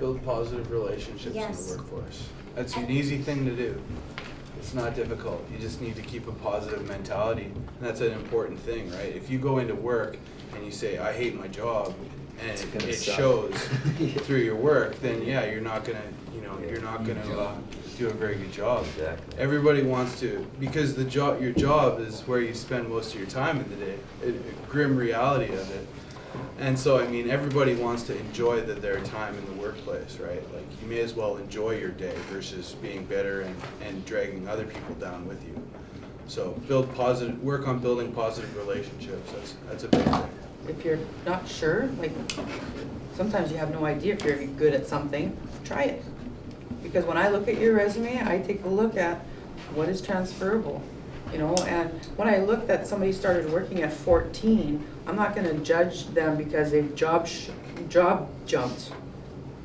Build positive relationships in Yes. the workforce. That's an easy thing to do. It's not difficult. You just need to keep a positive mentality, and that's an important thing, right? If you go into work and you say, I hate my job, It's and gonna it suck. shows Yeah. through your work, then yeah, you're not gonna, you're not gonna do a very good job. Exactly. Everybody wants to, because your job is where you spend most of your time in the day. A grim reality of it. And so, I mean, everybody wants to enjoy their time in the workplace, right? Like, you may as well enjoy your day versus being bitter and dragging other people down with you. So, work on building positive relationships. That's a big thing. If you're not sure, like, sometimes you have no idea if you're good at something, try it. Because when I look at your resume, I take a look at what is transferable, and when I looked at somebody started working at 14, I'm not gonna judge them because they've job jumped.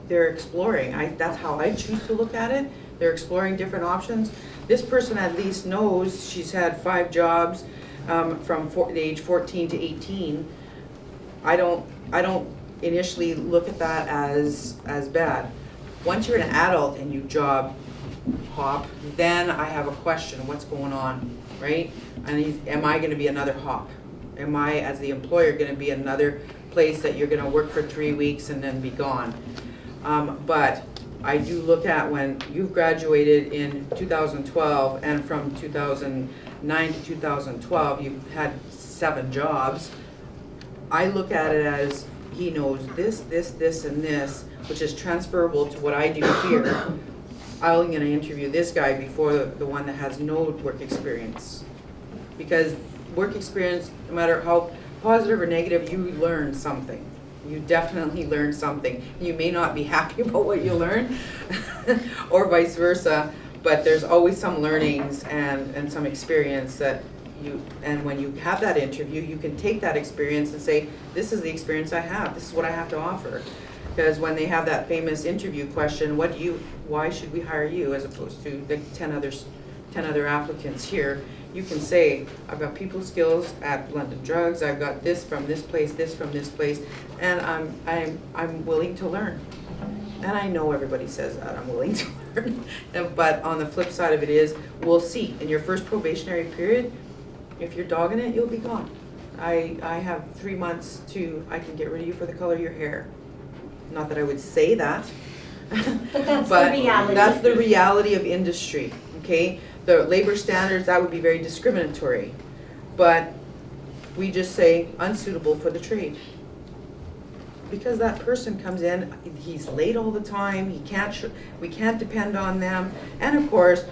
They're exploring. That's how I choose to look at it. They're exploring different options. This person at least knows she's had 5 jobs from the age 14 to 18. I don't initially look at that as bad. Once you're an adult and you job hop, then I have a question, what's going on, right? And am I gonna be another hop? Am I, as the employer, gonna be another place that you're gonna work for 3 weeks and then be gone? But I do look at when you've graduated in 2012 and from 2009 to 2012, you've had 7 jobs. I look at it as he knows this, and this, which is transferable to what I do here. I'm gonna interview this guy before the one that has no work experience. Because work experience, no matter how positive or negative, you learn something. You definitely learn something. You may not be happy about what you learn, or vice versa, but there's always some learnings and some experience that and when you have that interview, you can take that experience and say, this is the experience I have, this is what I have to offer. Because when they have that famous interview question, why should we hire you, as opposed to the 10 other applicants here, you can say, I've got people skills at London Drugs, I've got this from this place, and I'm willing to learn. And I know everybody says that, I'm willing to learn. But on the flip side of it is, we'll see. In your first probationary period, if you're dogging it, you'll be gone. I have 3 months I can get rid of you for the color of your hair. Not that I would say that. But that's the reality. That's the reality of industry, okay? The labor standards, that would be very discriminatory. But we just say unsuitable for the trade. Because that person comes in, he's late all the time, we can't depend on them. And of course,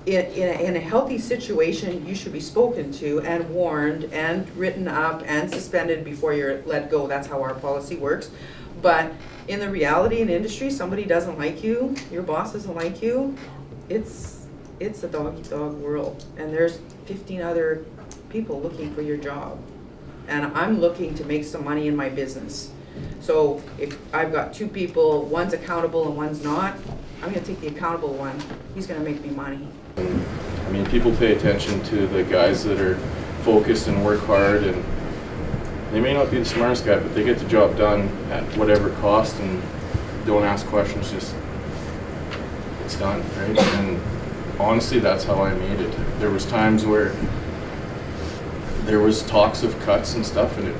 in a healthy situation, you should be spoken to and warned and written up and suspended before you're let go. That's how our policy works. But in the reality in industry, somebody doesn't like you, your boss doesn't like you, it's a dog-eat-dog world. And there's 15 other people looking for your job. And I'm looking to make some money in my business. So if I've got 2 people, one's accountable and one's not, I'm gonna take the accountable one. He's gonna make me money. I mean, people pay attention to the guys that are focused and work hard, and they may not be the smartest guy, but they get the job done at whatever cost and don't ask questions, just it's done, right? And honestly, that's how I made it. There was times where there was talks of cuts and stuff, and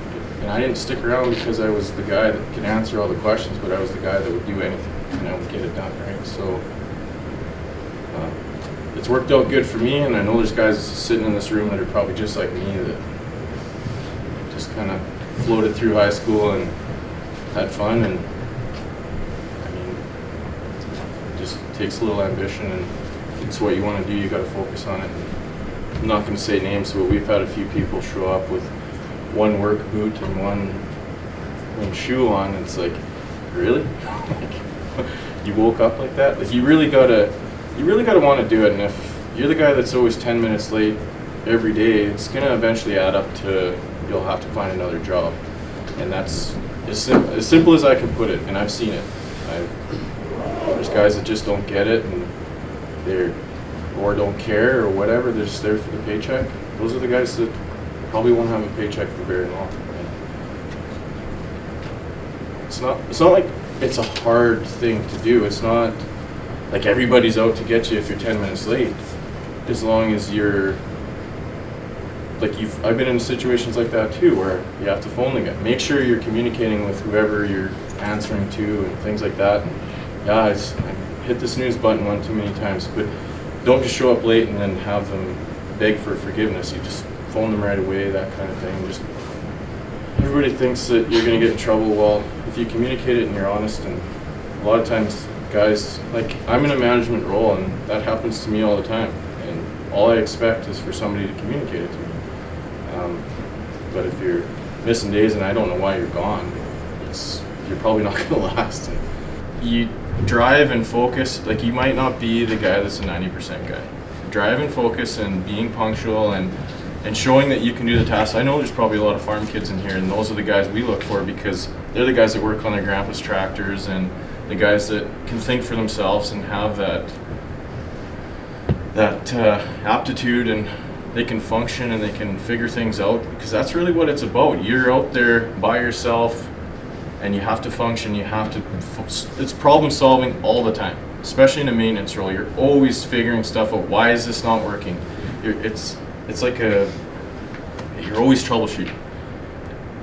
I didn't stick around because I was the guy that can answer all the questions, but I was the guy that would do anything, and I would get it done, right? So it's worked out good for me, and I know there's guys sitting in this room that are probably just like me, that just kind of floated through high school and had fun, and I mean, it just takes a little ambition, and if it's what you want to do, you got to focus on it. And I'm not going to say names, but we've had a few people show up with one work boot and one shoe on, and it's like, really? You woke up like that? Like, you really gotta want to do it. And if you're the guy that's always 10 minutes late every day, it's gonna eventually add up to you'll have to find another job. And that's as simple as I can put it. And I've seen it. There's guys that just don't get it, and or don't care or whatever. They're just there for the paycheck. Those are the guys that probably won't have a paycheck for very long. It's not like it's a hard thing to do. It's not like everybody's out to get you if you're 10 minutes late. As long as you're, like I've been in situations like that too, where you have to phone the guy. Make sure you're communicating with whoever you're answering to and things like that. Yeah, I hit the snooze button one too many times, but don't just show up late and then have them beg for forgiveness. You just phone them right away, that kind of thing. Just everybody thinks that you're going to get in trouble. Well, if you communicate it and you're honest, and a lot of times guys, like I'm in a management role and that happens to me all the time, and all I expect is for somebody to communicate it to me. But if you're missing days and I don't know why you're gone, you're probably not going to last. You drive and focus. Like, you might not be the guy that's a 90% guy. Drive and focus and being punctual and showing that you can do the tasks. I know there's probably a lot of farm kids in here, and those are the guys we look for, because they're the guys that work on their grandpa's tractors and the guys that can think for themselves and have that aptitude, and they can function and they can figure things out, because that's really what it's about. You're out there by yourself and you have to function. It's problem solving all the time, especially in a maintenance role. You're always figuring stuff out. Why is this not working? It's like you're always troubleshooting.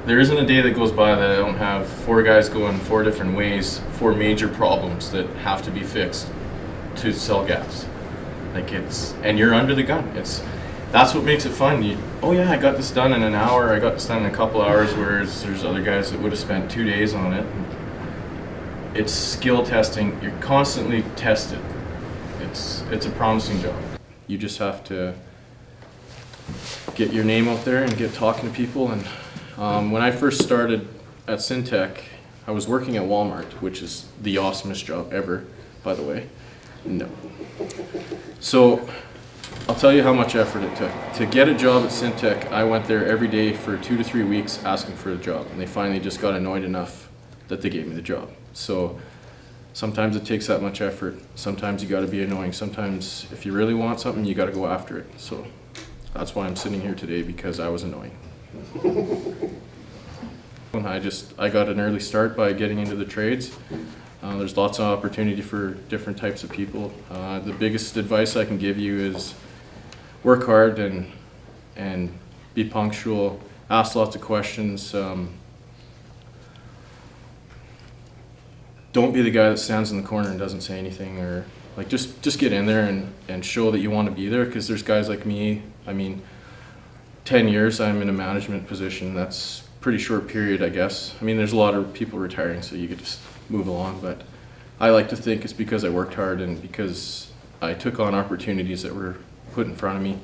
There isn't a day that goes by that I don't have 4 guys going 4 different ways, 4 major problems that have to be fixed to sell gas. And you're under the gun. That's what makes it fun. Oh yeah, I got this done in an hour, I got this done in a couple hours, whereas there's other guys that would have spent 2 days on it. It's skill testing. You're constantly tested. It's a promising job. You just have to get your name out there and get talking to people. And when I first started at Syntec, I was working at Walmart, which is the awesomest job ever, by the way. No. So I'll tell you how much effort it took. To get a job at Syntec, I went there every day for 2 to 3 weeks asking for a job, and they finally just got annoyed enough that they gave me the job. So sometimes it takes that much effort. Sometimes you got to be annoying. Sometimes if you really want something, you got to go after it. So that's why I'm sitting here today, because I was annoying. I got an early start by getting into the trades. There's lots of opportunity for different types of people. The biggest advice I can give you is work hard and be punctual, ask lots of questions. Don't be the guy that stands in the corner and doesn't say anything, or just get in there and show that you want to be there, because there's guys like me. 10 years I'm in a management position. That's a pretty short period, I guess. There's a lot of people retiring, so you could just move along, but I like to think it's because I worked hard and because I took on opportunities that were put in front of me.